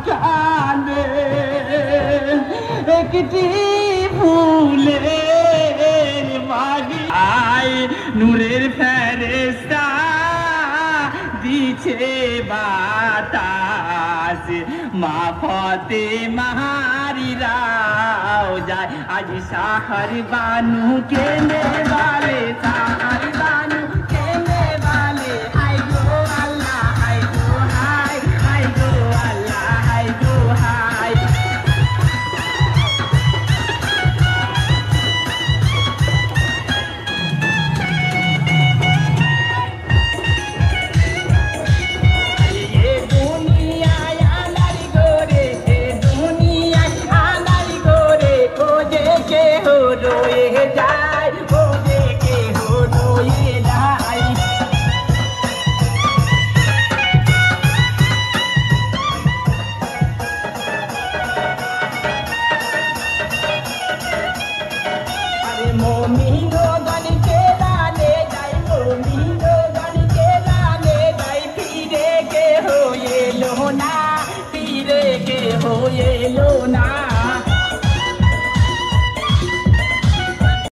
কাঁদে একটি ফুলের বাগি আয় নূরের ফেরেশতা দিছে বাতাস মা ফাতেমার যায় আজ সাহার বানু কেনে বালে সাহার বানু কেনে বালে হাই গো আল্লাহ হাই গো হাই হাই গো আল্লাহ হাই গো হাই मोमिनो गन के लाने जाय मोमिनो गन के लाने जाय पीरे के हो ये लोना पीरे के हो ये लोना